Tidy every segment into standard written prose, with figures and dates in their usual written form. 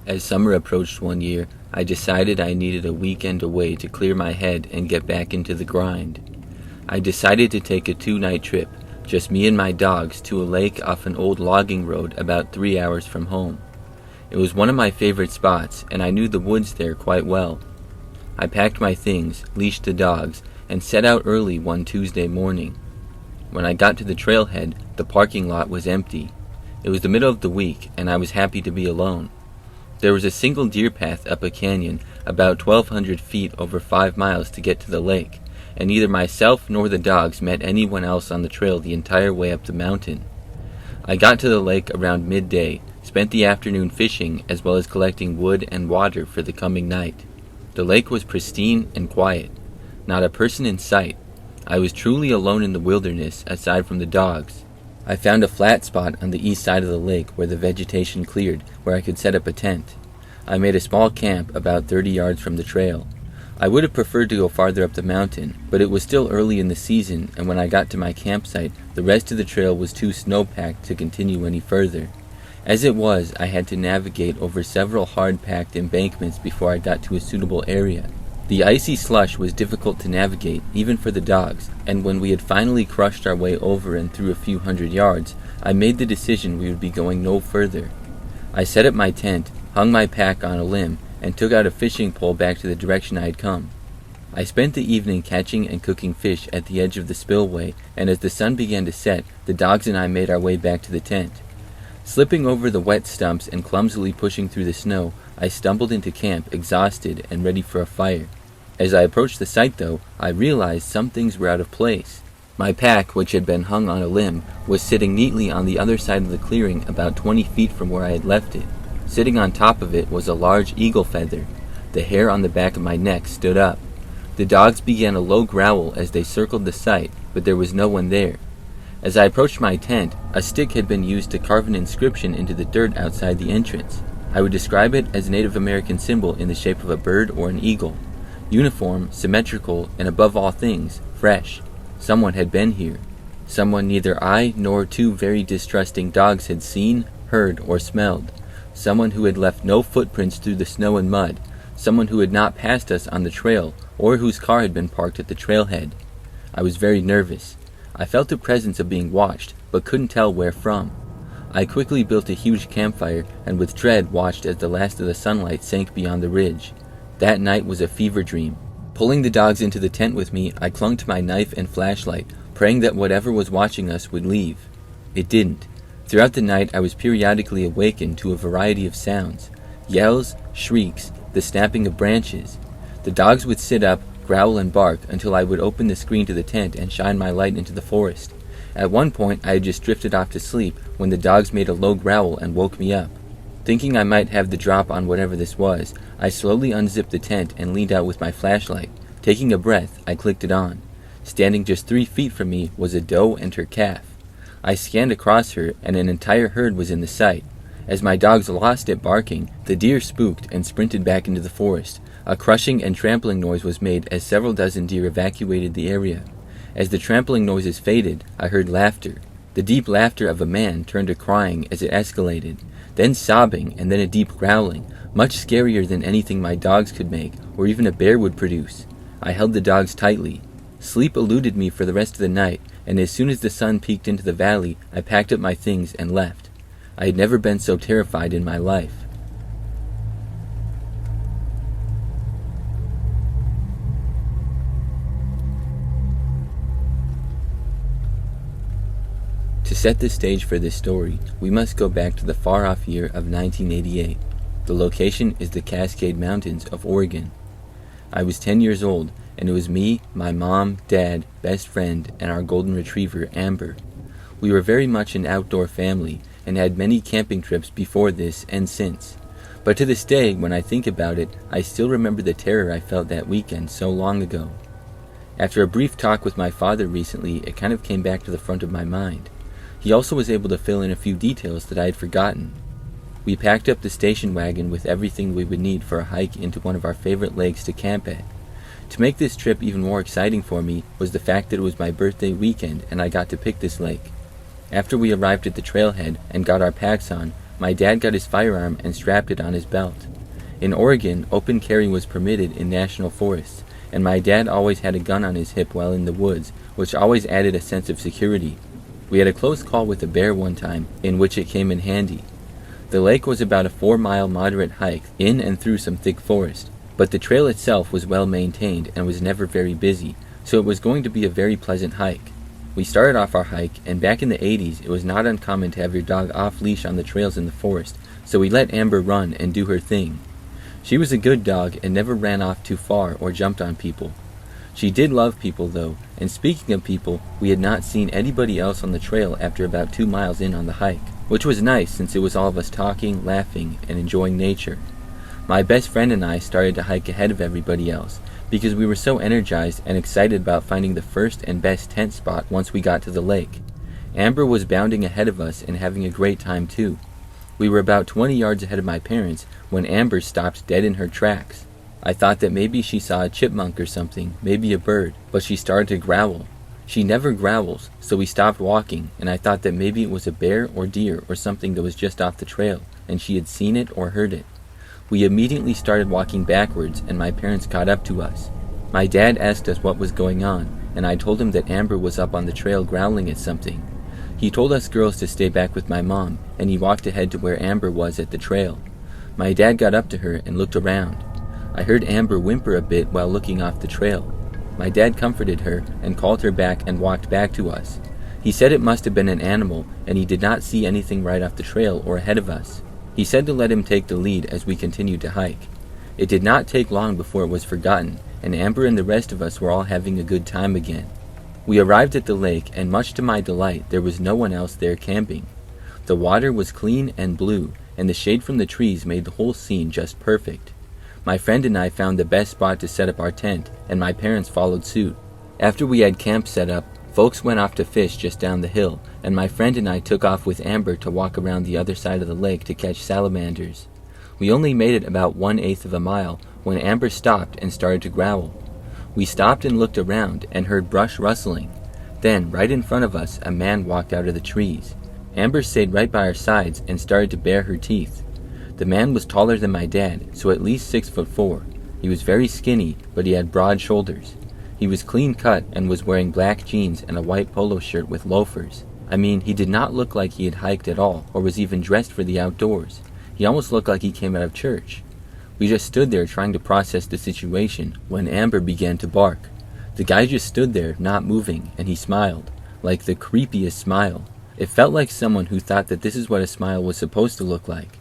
As summer approached one year, I decided I needed a weekend away to clear my head and get back into the grind. I decided to take a 2-night trip, just me and my dogs, to a lake off an old logging road about 3 hours from home. It was one of my favorite spots, and I knew the woods there quite well. I packed my things, leashed the dogs, and set out early one Tuesday morning. When I got to the trailhead, the parking lot was empty. It was the middle of the week, and I was happy to be alone. There was a single deer path up a canyon about 1,200 feet over 5 miles to get to the lake, and neither myself nor the dogs met anyone else on the trail the entire way up the mountain. I got to the lake around midday, spent the afternoon fishing as well as collecting wood and water for the coming night. The lake was pristine and quiet. Not a person in sight. I was truly alone in the wilderness aside from the dogs. I found a flat spot on the east side of the lake where the vegetation cleared, where I could set up a tent. I made a small camp about 30 yards from the trail. I would have preferred to go farther up the mountain, but it was still early in the season, and when I got to my campsite, the rest of the trail was too snow-packed to continue any further. As it was, I had to navigate over several hard-packed embankments before I got to a suitable area. The icy slush was difficult to navigate, even for the dogs, and when we had finally crushed our way over and through a few hundred yards, I made the decision we would be going no further. I set up my tent, hung my pack on a limb, and took out a fishing pole back to the direction I had come. I spent the evening catching and cooking fish at the edge of the spillway, and as the sun began to set, the dogs and I made our way back to the tent. Slipping over the wet stumps and clumsily pushing through the snow, I stumbled into camp, exhausted and ready for a fire. As I approached the site, though, I realized some things were out of place. My pack, which had been hung on a limb, was sitting neatly on the other side of the clearing about 20 feet from where I had left it. Sitting on top of it was a large eagle feather. The hair on the back of my neck stood up. The dogs began a low growl as they circled the site, but there was no one there. As I approached my tent, a stick had been used to carve an inscription into the dirt outside the entrance. I would describe it as a Native American symbol in the shape of a bird or an eagle. Uniform, symmetrical, and above all things, fresh. Someone had been here. Someone neither I nor 2 very distrusting dogs had seen, heard, or smelled. Someone who had left no footprints through the snow and mud. Someone who had not passed us on the trail, or whose car had been parked at the trailhead. I was very nervous. I felt the presence of being watched, but couldn't tell where from. I quickly built a huge campfire, and with dread watched as the last of the sunlight sank beyond the ridge. That night was a fever dream. Pulling the dogs into the tent with me, I clung to my knife and flashlight, praying that whatever was watching us would leave. It didn't. Throughout the night, I was periodically awakened to a variety of sounds. Yells, shrieks, the snapping of branches. The dogs would sit up, growl and bark until I would open the screen to the tent and shine my light into the forest. At one point, I had just drifted off to sleep when the dogs made a low growl and woke me up. Thinking I might have the drop on whatever this was, I slowly unzipped the tent and leaned out with my flashlight. Taking a breath, I clicked it on. Standing just 3 feet from me was a doe and her calf. I scanned across her, and an entire herd was in the sight. As my dogs lost it barking, the deer spooked and sprinted back into the forest. A crushing and trampling noise was made as several dozen deer evacuated the area. As the trampling noises faded, I heard laughter. The deep laughter of a man turned to crying as it escalated, then sobbing and then a deep growling, much scarier than anything my dogs could make or even a bear would produce. I held the dogs tightly. Sleep eluded me for the rest of the night, and as soon as the sun peeked into the valley, I packed up my things and left. I had never been so terrified in my life. To set the stage for this story, we must go back to the far-off year of 1988. The location is the Cascade Mountains of Oregon. I was 10 years old, and it was me, my mom, dad, best friend, and our golden retriever, Amber. We were very much an outdoor family, and had many camping trips before this and since. But to this day, when I think about it, I still remember the terror I felt that weekend so long ago. After a brief talk with my father recently, it kind of came back to the front of my mind. He also was able to fill in a few details that I had forgotten. We packed up the station wagon with everything we would need for a hike into one of our favorite lakes to camp at. To make this trip even more exciting for me was the fact that it was my birthday weekend and I got to pick this lake. After we arrived at the trailhead and got our packs on, My dad got his firearm and strapped it on his belt. In Oregon, open carry was permitted in national forests, and my dad always had a gun on his hip while in the woods, which always added a sense of security. We had a close call with a bear one time, in which it came in handy. The lake was about a 4-mile moderate hike in and through some thick forest, but the trail itself was well maintained and was never very busy, so it was going to be a very pleasant hike. We started off our hike, and back in the 80s it was not uncommon to have your dog off-leash on the trails in the forest, so we let Amber run and do her thing. She was a good dog and never ran off too far or jumped on people. She did love people though, and speaking of people, we had not seen anybody else on the trail after about 2 miles in on the hike, which was nice since it was all of us talking, laughing, and enjoying nature. My best friend and I started to hike ahead of everybody else, because we were so energized and excited about finding the first and best tent spot once we got to the lake. Amber was bounding ahead of us and having a great time too. We were about 20 yards ahead of my parents when Amber stopped dead in her tracks. I thought that maybe she saw a chipmunk or something, maybe a bird, but she started to growl. She never growls, so we stopped walking, and I thought that maybe it was a bear or deer or something that was just off the trail, and she had seen it or heard it. We immediately started walking backwards, and my parents caught up to us. My dad asked us what was going on, and I told him that Amber was up on the trail growling at something. He told us girls to stay back with my mom, and he walked ahead to where Amber was at the trail. My dad got up to her and looked around. I heard Amber whimper a bit while looking off the trail. My dad comforted her and called her back and walked back to us. He said it must have been an animal, and he did not see anything right off the trail or ahead of us. He said to let him take the lead as we continued to hike. It did not take long before it was forgotten, and Amber and the rest of us were all having a good time again. We arrived at the lake, and much to my delight, there was no one else there camping. The water was clean and blue, and the shade from the trees made the whole scene just perfect. My friend and I found the best spot to set up our tent, and my parents followed suit. After we had camp set up, folks went off to fish just down the hill, and my friend and I took off with Amber to walk around the other side of the lake to catch salamanders. We only made it about 1/8 of a mile when Amber stopped and started to growl. We stopped and looked around and heard brush rustling. Then, right in front of us, a man walked out of the trees. Amber stayed right by our sides and started to bare her teeth. The man was taller than my dad, so at least 6'4". He was very skinny, but he had broad shoulders. He was clean cut and was wearing black jeans and a white polo shirt with loafers. I mean, he did not look like he had hiked at all, or was even dressed for the outdoors. He almost looked like he came out of church. We just stood there trying to process the situation when Amber began to bark. The guy just stood there, not moving, and he smiled, like the creepiest smile. It felt like someone who thought that this is what a smile was supposed to look like.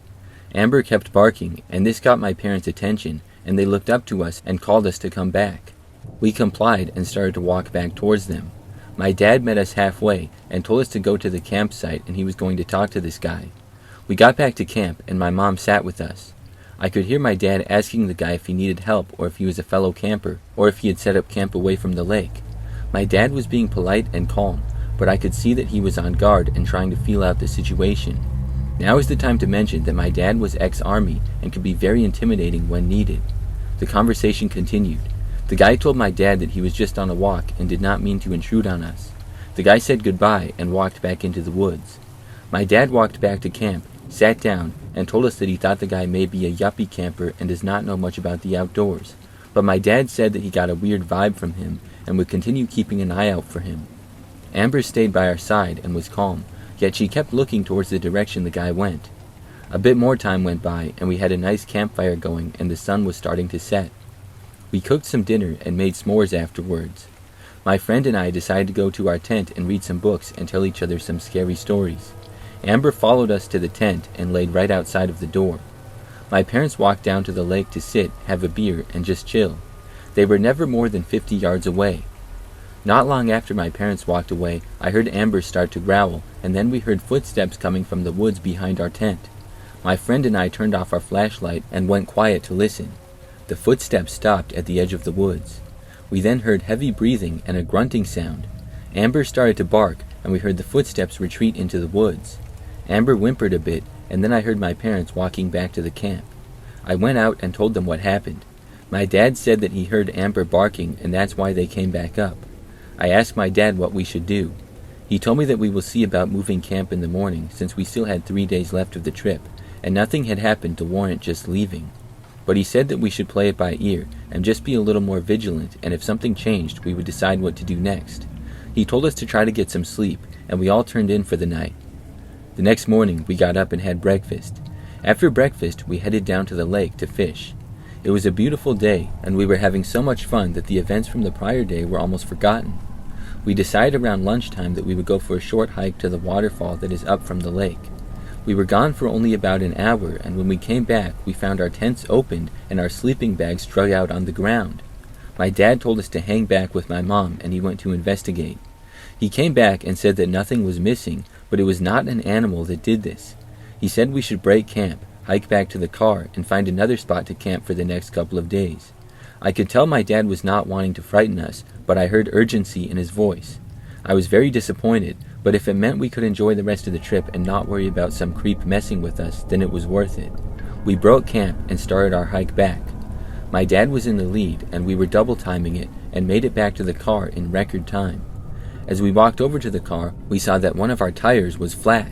Amber kept barking, and this got my parents' attention, and they looked up to us and called us to come back. We complied and started to walk back towards them. My dad met us halfway and told us to go to the campsite, and he was going to talk to this guy. We got back to camp, and my mom sat with us. I could hear my dad asking the guy if he needed help or if he was a fellow camper or if he had set up camp away from the lake. My dad was being polite and calm, but I could see that he was on guard and trying to feel out the situation. Now is the time to mention that my dad was ex-Army and could be very intimidating when needed. The conversation continued. The guy told my dad that he was just on a walk and did not mean to intrude on us. The guy said goodbye and walked back into the woods. My dad walked back to camp, sat down, and told us that he thought the guy may be a yuppie camper and does not know much about the outdoors. But my dad said that he got a weird vibe from him and would continue keeping an eye out for him. Amber stayed by our side and was calm, yet she kept looking towards the direction the guy went. A bit more time went by, and we had a nice campfire going, and the sun was starting to set. We cooked some dinner and made s'mores afterwards. My friend and I decided to go to our tent and read some books and tell each other some scary stories. Amber followed us to the tent and laid right outside of the door. My parents walked down to the lake to sit, have a beer, and just chill. They were never more than 50 yards away. Not long after my parents walked away, I heard Amber start to growl, and then we heard footsteps coming from the woods behind our tent. My friend and I turned off our flashlight and went quiet to listen. The footsteps stopped at the edge of the woods. We then heard heavy breathing and a grunting sound. Amber started to bark, and we heard the footsteps retreat into the woods. Amber whimpered a bit, and then I heard my parents walking back to the camp. I went out and told them what happened. My dad said that he heard Amber barking, and that's why they came back up. I asked my dad what we should do. He told me that we will see about moving camp in the morning since we still had 3 days left of the trip, and nothing had happened to warrant just leaving. But he said that we should play it by ear and just be a little more vigilant, and if something changed, we would decide what to do next. He told us to try to get some sleep, and we all turned in for the night. The next morning, we got up and had breakfast. After breakfast, we headed down to the lake to fish. It was a beautiful day, and we were having so much fun that the events from the prior day were almost forgotten. We decided around lunchtime that we would go for a short hike to the waterfall that is up from the lake. We were gone for only about an hour, and when we came back, we found our tents opened and our sleeping bags strung out on the ground. My dad told us to hang back with my mom, and he went to investigate. He came back and said that nothing was missing, but it was not an animal that did this. He said we should break camp, hike back to the car, and find another spot to camp for the next couple of days. I could tell my dad was not wanting to frighten us, but I heard urgency in his voice. I was very disappointed, but if it meant we could enjoy the rest of the trip and not worry about some creep messing with us, then it was worth it. We broke camp and started our hike back. My dad was in the lead, and we were double timing it and made it back to the car in record time. As we walked over to the car, we saw that one of our tires was flat.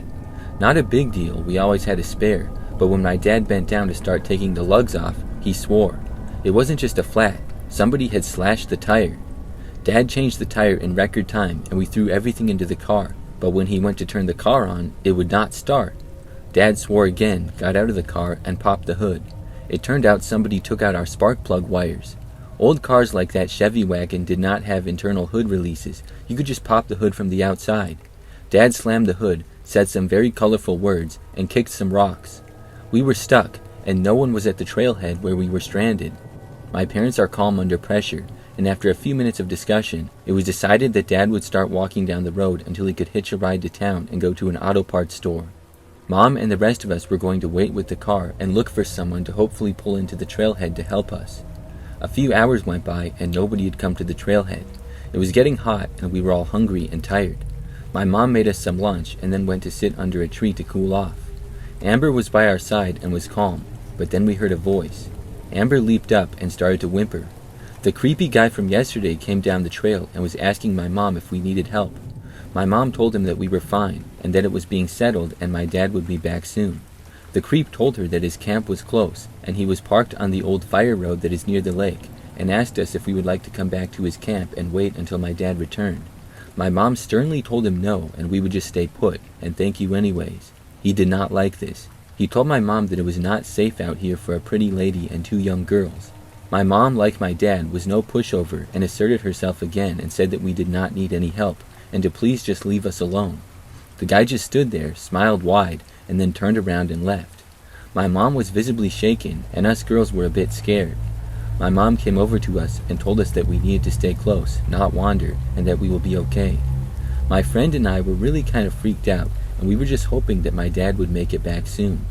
Not a big deal, we always had a spare, but when my dad bent down to start taking the lugs off, he swore. It wasn't just a flat, somebody had slashed the tire. Dad changed the tire in record time, and we threw everything into the car, but when he went to turn the car on, it would not start. Dad swore again, got out of the car, and popped the hood. It turned out somebody took out our spark plug wires. Old cars like that Chevy wagon did not have internal hood releases. You could just pop the hood from the outside. Dad slammed the hood, said some very colorful words, and kicked some rocks. We were stuck, and no one was at the trailhead where we were stranded. My parents are calm under pressure, and after a few minutes of discussion, it was decided that Dad would start walking down the road until he could hitch a ride to town and go to an auto parts store. Mom and the rest of us were going to wait with the car and look for someone to hopefully pull into the trailhead to help us. A few hours went by and nobody had come to the trailhead. It was getting hot and we were all hungry and tired. My mom made us some lunch and then went to sit under a tree to cool off. Amber was by our side and was calm, but then we heard a voice. Amber leaped up and started to whimper. The creepy guy from yesterday came down the trail and was asking my mom if we needed help. My mom told him that we were fine and that it was being settled and my dad would be back soon. The creep told her that his camp was close and he was parked on the old fire road that is near the lake and asked us if we would like to come back to his camp and wait until my dad returned. My mom sternly told him no and we would just stay put and thank you anyways. He did not like this. He told my mom that it was not safe out here for a pretty lady and 2 young girls. My mom, like my dad, was no pushover and asserted herself again and said that we did not need any help and to please just leave us alone. The guy just stood there, smiled wide, and then turned around and left. My mom was visibly shaken and us girls were a bit scared. My mom came over to us and told us that we needed to stay close, not wander, and that we will be okay. My friend and I were really kind of freaked out and we were just hoping that my dad would make it back soon.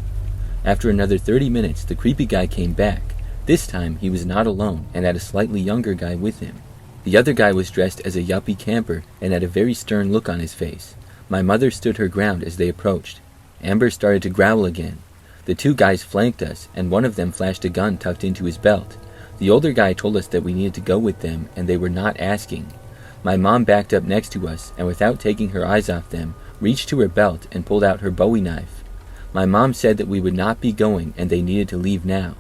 After another 30 minutes, the creepy guy came back. This time, he was not alone and had a slightly younger guy with him. The other guy was dressed as a yuppie camper and had a very stern look on his face. My mother stood her ground as they approached. Amber started to growl again. The 2 guys flanked us, and one of them flashed a gun tucked into his belt. The older guy told us that we needed to go with them, and they were not asking. My mom backed up next to us, and without taking her eyes off them, reached to her belt and pulled out her Bowie knife. My mom said that we would not be going and they needed to leave now.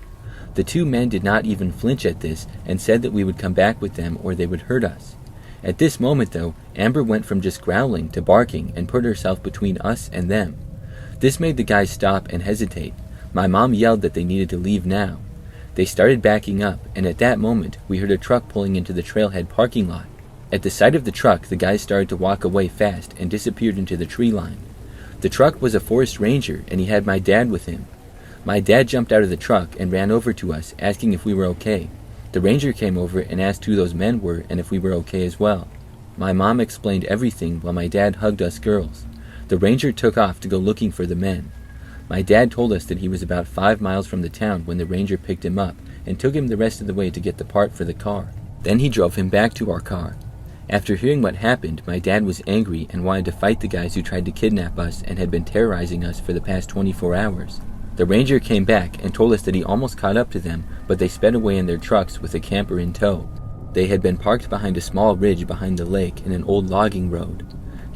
The 2 men did not even flinch at this and said that we would come back with them or they would hurt us. At this moment, though, Amber went from just growling to barking and put herself between us and them. This made the guys stop and hesitate. My mom yelled that they needed to leave now. They started backing up, and at that moment, we heard a truck pulling into the trailhead parking lot. At the sight of the truck, the guys started to walk away fast and disappeared into the tree line. The truck was a forest ranger, and he had my dad with him. My dad jumped out of the truck and ran over to us, asking if we were okay. The ranger came over and asked who those men were and if we were okay as well. My mom explained everything while my dad hugged us girls. The ranger took off to go looking for the men. My dad told us that he was about 5 miles from the town when the ranger picked him up and took him the rest of the way to get the part for the car. Then he drove him back to our car. After hearing what happened, my dad was angry and wanted to fight the guys who tried to kidnap us and had been terrorizing us for the past 24 hours. The ranger came back and told us that he almost caught up to them, but they sped away in their trucks with a camper in tow. They had been parked behind a small ridge behind the lake in an old logging road.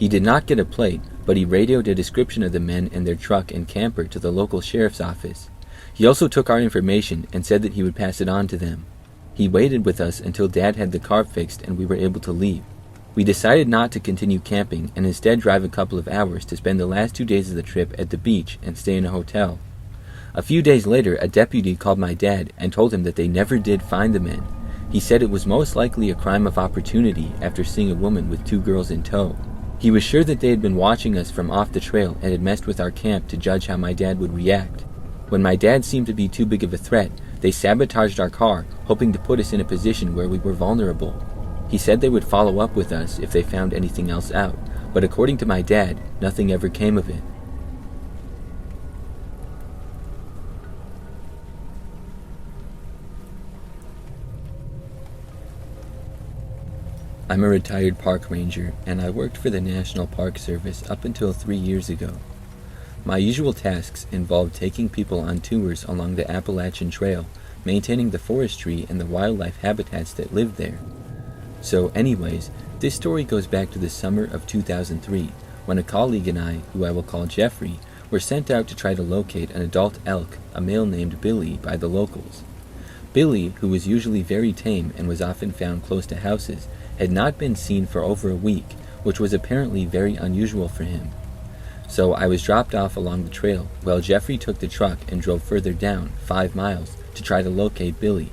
He did not get a plate, but he radioed a description of the men and their truck and camper to the local sheriff's office. He also took our information and said that he would pass it on to them. He waited with us until Dad had the car fixed and we were able to leave. We decided not to continue camping and instead drive a couple of hours to spend the last 2 days of the trip at the beach and stay in a hotel. A few days later, a deputy called my dad and told him that they never did find the men. He said it was most likely a crime of opportunity after seeing a woman with 2 girls in tow. He was sure that they had been watching us from off the trail and had messed with our camp to judge how my dad would react. When my dad seemed to be too big of a threat, they sabotaged our car, hoping to put us in a position where we were vulnerable. He said they would follow up with us if they found anything else out, but according to my dad, nothing ever came of it. I'm a retired park ranger, and I worked for the National Park Service up until 3 years ago. My usual tasks involved taking people on tours along the Appalachian Trail, maintaining the forestry and the wildlife habitats that live there. So anyways, this story goes back to the summer of 2003, when a colleague and I, who I will call Jeffrey, were sent out to try to locate an adult elk, a male named Billy, by the locals. Billy, who was usually very tame and was often found close to houses, had not been seen for over a week, which was apparently very unusual for him. So I was dropped off along the trail, while Jeffrey took the truck and drove further down, 5 miles, to try to locate Billy.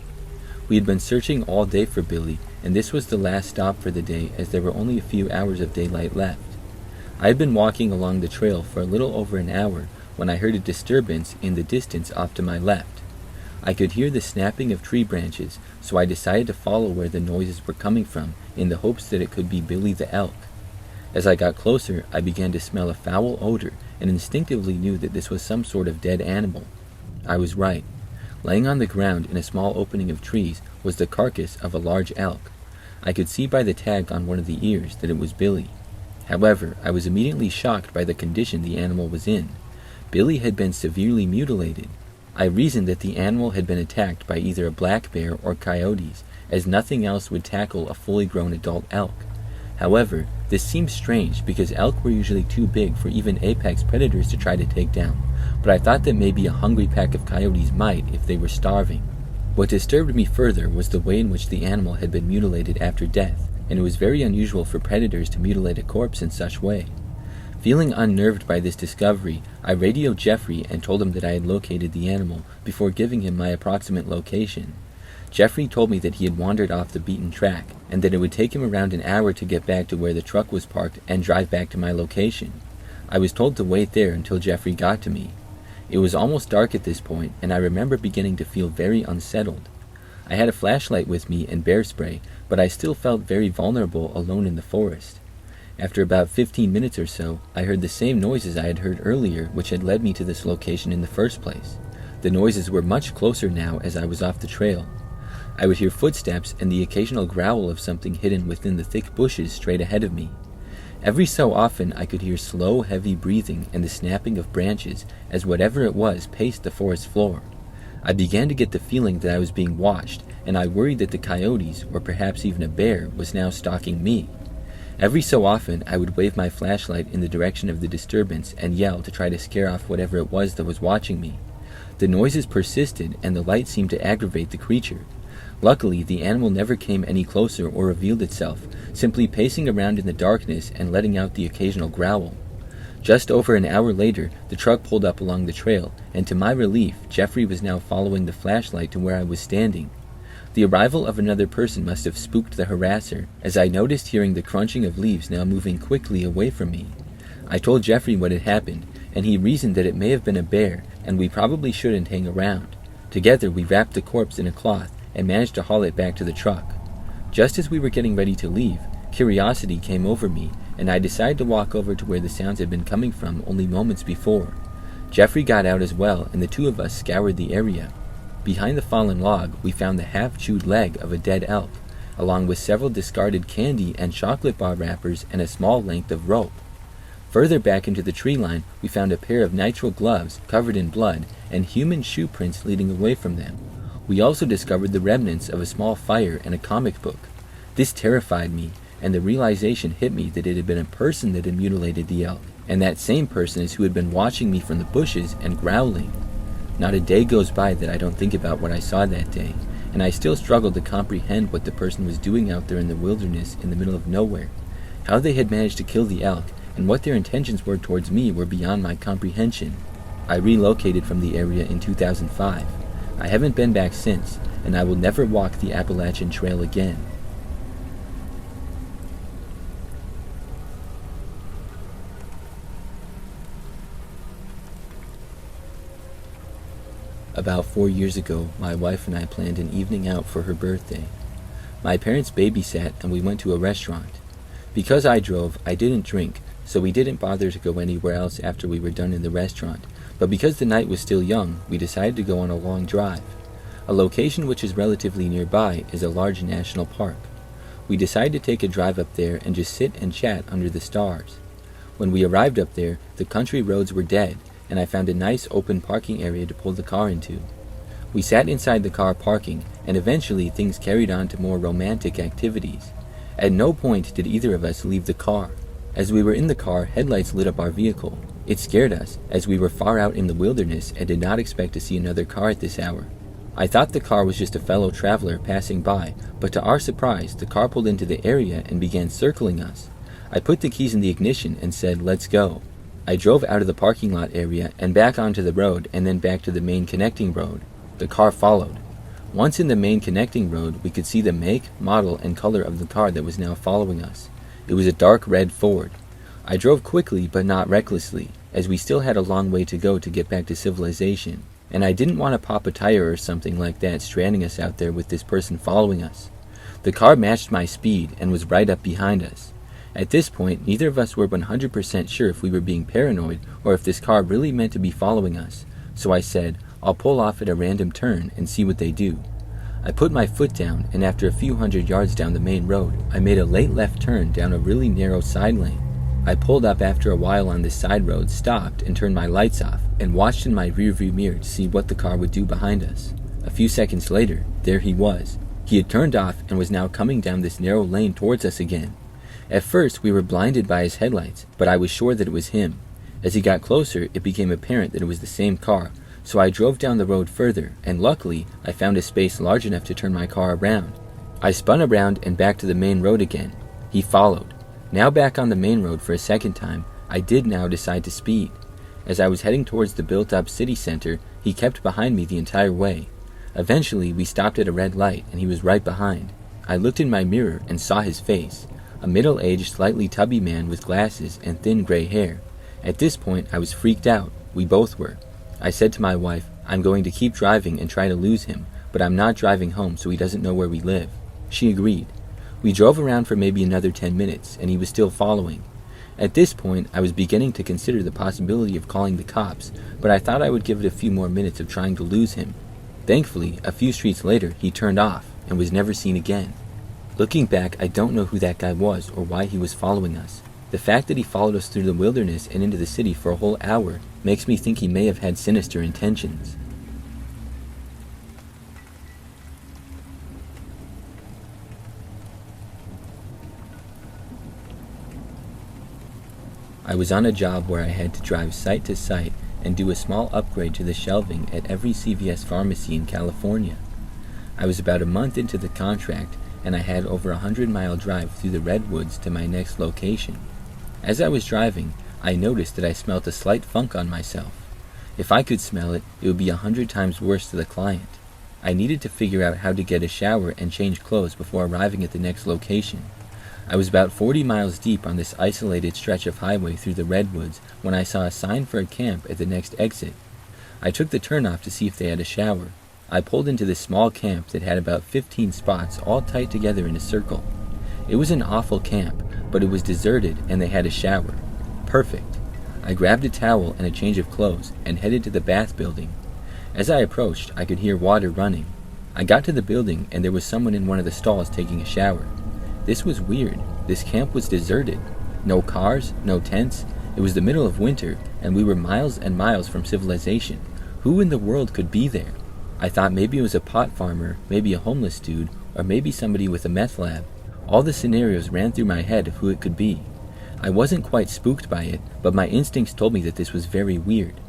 We had been searching all day for Billy, and this was the last stop for the day as there were only a few hours of daylight left. I had been walking along the trail for a little over an hour when I heard a disturbance in the distance off to my left. I could hear the snapping of tree branches, so I decided to follow where the noises were coming from in the hopes that it could be Billy the elk. As I got closer, I began to smell a foul odor and instinctively knew that this was some sort of dead animal. I was right. Laying on the ground in a small opening of trees was the carcass of a large elk. I could see by the tag on one of the ears that it was Billy. However, I was immediately shocked by the condition the animal was in. Billy had been severely mutilated. I reasoned that the animal had been attacked by either a black bear or coyotes, as nothing else would tackle a fully grown adult elk. However, this seemed strange because elk were usually too big for even apex predators to try to take down, but I thought that maybe a hungry pack of coyotes might if they were starving. What disturbed me further was the way in which the animal had been mutilated after death, and it was very unusual for predators to mutilate a corpse in such way. Feeling unnerved by this discovery, I radioed Jeffrey and told him that I had located the animal before giving him my approximate location. Jeffrey told me that he had wandered off the beaten track, and that it would take him around an hour to get back to where the truck was parked and drive back to my location. I was told to wait there until Jeffrey got to me. It was almost dark at this point, and I remember beginning to feel very unsettled. I had a flashlight with me and bear spray, but I still felt very vulnerable alone in the forest. After about 15 minutes or so, I heard the same noises I had heard earlier which had led me to this location in the first place. The noises were much closer now as I was off the trail. I would hear footsteps and the occasional growl of something hidden within the thick bushes straight ahead of me. Every so often I could hear slow, heavy breathing and the snapping of branches as whatever it was paced the forest floor. I began to get the feeling that I was being watched, and I worried that the coyotes, or perhaps even a bear, was now stalking me. Every so often I would wave my flashlight in the direction of the disturbance and yell to try to scare off whatever it was that was watching me. The noises persisted and the light seemed to aggravate the creature. Luckily, the animal never came any closer or revealed itself, simply pacing around in the darkness and letting out the occasional growl. Just over an hour later, the truck pulled up along the trail, and to my relief, Jeffrey was now following the flashlight to where I was standing. The arrival of another person must have spooked the harasser, as I noticed hearing the crunching of leaves now moving quickly away from me. I told Jeffrey what had happened, and he reasoned that it may have been a bear, and we probably shouldn't hang around. Together we wrapped the corpse in a cloth and managed to haul it back to the truck. Just as we were getting ready to leave, curiosity came over me, and I decided to walk over to where the sounds had been coming from only moments before. Jeffrey got out as well, and the two of us scoured the area. Behind the fallen log, we found the half-chewed leg of a dead elk, along with several discarded candy and chocolate bar wrappers and a small length of rope. Further back into the tree line, we found a pair of nitrile gloves covered in blood and human shoe prints leading away from them. We also discovered the remnants of a small fire and a comic book. This terrified me, and the realization hit me that it had been a person that had mutilated the elk, and that same person is who had been watching me from the bushes and growling. Not a day goes by that I don't think about what I saw that day, and I still struggle to comprehend what the person was doing out there in the wilderness in the middle of nowhere. How they had managed to kill the elk, and what their intentions were towards me were beyond my comprehension. I relocated from the area in 2005. I haven't been back since, and I will never walk the Appalachian Trail again. About 4 years ago, my wife and I planned an evening out for her birthday. My parents babysat and we went to a restaurant. Because I drove, I didn't drink, so we didn't bother to go anywhere else after we were done in the restaurant. But because the night was still young, we decided to go on a long drive. A location which is relatively nearby is a large national park. We decided to take a drive up there and just sit and chat under the stars. When we arrived up there, the country roads were dead, and I found a nice open parking area to pull the car into. We sat inside the car parking, and eventually things carried on to more romantic activities. At no point did either of us leave the car. As we were in the car, headlights lit up our vehicle. It scared us, as we were far out in the wilderness and did not expect to see another car at this hour. I thought the car was just a fellow traveler passing by, but to our surprise, the car pulled into the area and began circling us. I put the keys in the ignition and said, "Let's go." I drove out of the parking lot area and back onto the road and then back to the main connecting road. The car followed. Once in the main connecting road, we could see the make, model, and color of the car that was now following us. It was a dark red Ford. I drove quickly but not recklessly, as we still had a long way to go to get back to civilization, and I didn't want to pop a tire or something like that stranding us out there with this person following us. The car matched my speed and was right up behind us. At this point, neither of us were 100% sure if we were being paranoid or if this car really meant to be following us, so I said, "I'll pull off at a random turn and see what they do." I put my foot down, and after a few hundred yards down the main road, I made a late left turn down a really narrow side lane. I pulled up after a while on this side road, stopped, and turned my lights off, and watched in my rearview mirror to see what the car would do behind us. A few seconds later, there he was. He had turned off and was now coming down this narrow lane towards us again. At first, we were blinded by his headlights, but I was sure that it was him. As he got closer, it became apparent that it was the same car, so I drove down the road further, and luckily, I found a space large enough to turn my car around. I spun around and back to the main road again. He followed. Now back on the main road for a second time, I did now decide to speed. As I was heading towards the built-up city center, he kept behind me the entire way. Eventually, we stopped at a red light, and he was right behind. I looked in my mirror and saw his face. A middle-aged, slightly tubby man with glasses and thin gray hair. At this point, I was freaked out. We both were. I said to my wife, "I'm going to keep driving and try to lose him, but I'm not driving home so he doesn't know where we live." She agreed. We drove around for maybe another 10 minutes, and he was still following. At this point, I was beginning to consider the possibility of calling the cops, but I thought I would give it a few more minutes of trying to lose him. Thankfully, a few streets later, he turned off and was never seen again. Looking back, I don't know who that guy was or why he was following us. The fact that he followed us through the wilderness and into the city for a whole hour makes me think he may have had sinister intentions. I was on a job where I had to drive site to site and do a small upgrade to the shelving at every CVS pharmacy in California. I was about a month into the contract, and I had over a 100-mile drive through the redwoods to my next location. As I was driving, I noticed that I smelt a slight funk on myself. If I could smell it, it would be 100 times worse to the client. I needed to figure out how to get a shower and change clothes before arriving at the next location. I was about 40 miles deep on this isolated stretch of highway through the redwoods when I saw a sign for a camp at the next exit. I took the turnoff to see if they had a shower. I pulled into this small camp that had about 15 spots all tight together in a circle. It was an awful camp, but it was deserted and they had a shower. Perfect. I grabbed a towel and a change of clothes and headed to the bath building. As I approached, I could hear water running. I got to the building and there was someone in one of the stalls taking a shower. This was weird. This camp was deserted. No cars, no tents. It was the middle of winter and we were miles and miles from civilization. Who in the world could be there? I thought maybe it was a pot farmer, maybe a homeless dude, or maybe somebody with a meth lab. All the scenarios ran through my head of who it could be. I wasn't quite spooked by it, but my instincts told me that this was very weird.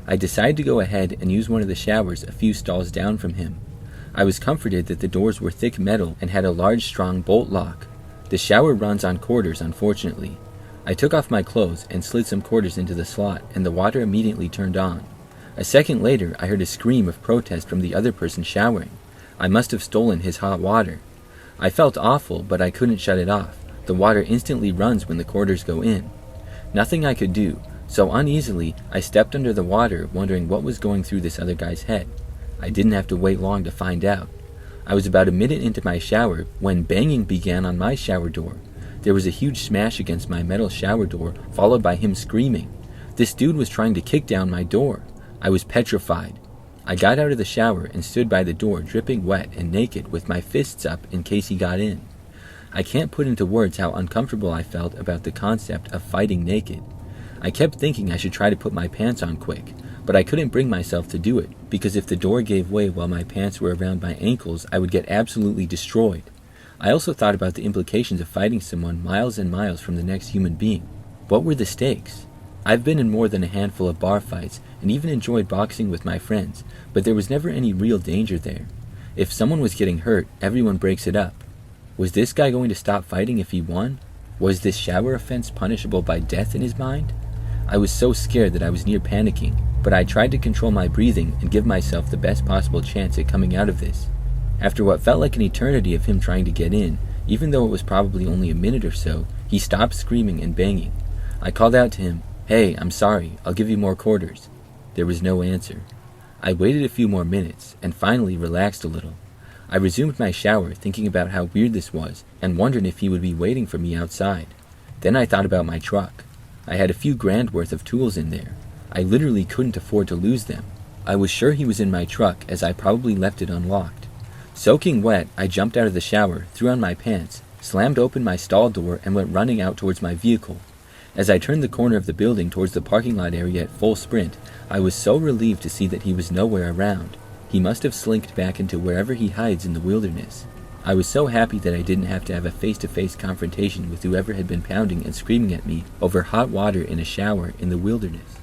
I decided to go ahead and use one of the showers a few stalls down from him. I was comforted that the doors were thick metal and had a large, strong bolt lock. The shower runs on quarters, unfortunately. I took off my clothes and slid some quarters into the slot, and the water immediately turned on. A second later, I heard a scream of protest from the other person showering. I must have stolen his hot water. I felt awful, but I couldn't shut it off. The water instantly runs when the quarters go in. Nothing I could do, so uneasily, I stepped under the water, wondering what was going through this other guy's head. I didn't have to wait long to find out. I was about a minute into my shower when banging began on my shower door. There was a huge smash against my metal shower door, followed by him screaming. This dude was trying to kick down my door. I was petrified. I got out of the shower and stood by the door, dripping wet and naked, with my fists up in case he got in. I can't put into words how uncomfortable I felt about the concept of fighting naked. I kept thinking I should try to put my pants on quick, but I couldn't bring myself to do it, because if the door gave way while my pants were around my ankles, I would get absolutely destroyed. I also thought about the implications of fighting someone miles and miles from the next human being. What were the stakes? I've been in more than a handful of bar fights, and even enjoyed boxing with my friends, but there was never any real danger there. If someone was getting hurt, everyone breaks it up. Was this guy going to stop fighting if he won? Was this shower offense punishable by death in his mind? I was so scared that I was near panicking, but I tried to control my breathing and give myself the best possible chance at coming out of this. After what felt like an eternity of him trying to get in, even though it was probably only a minute or so, he stopped screaming and banging. I called out to him, "Hey, I'm sorry, I'll give you more quarters." There was no answer. I waited a few more minutes, and finally relaxed a little. I resumed my shower, thinking about how weird this was, and wondering if he would be waiting for me outside. Then I thought about my truck. I had a few grand worth of tools in there. I literally couldn't afford to lose them. I was sure he was in my truck, as I probably left it unlocked. Soaking wet, I jumped out of the shower, threw on my pants, slammed open my stall door, and went running out towards my vehicle. As I turned the corner of the building towards the parking lot area at full sprint, I was so relieved to see that he was nowhere around. He must have slinked back into wherever he hides in the wilderness. I was so happy that I didn't have to have a face-to-face confrontation with whoever had been pounding and screaming at me over hot water in a shower in the wilderness.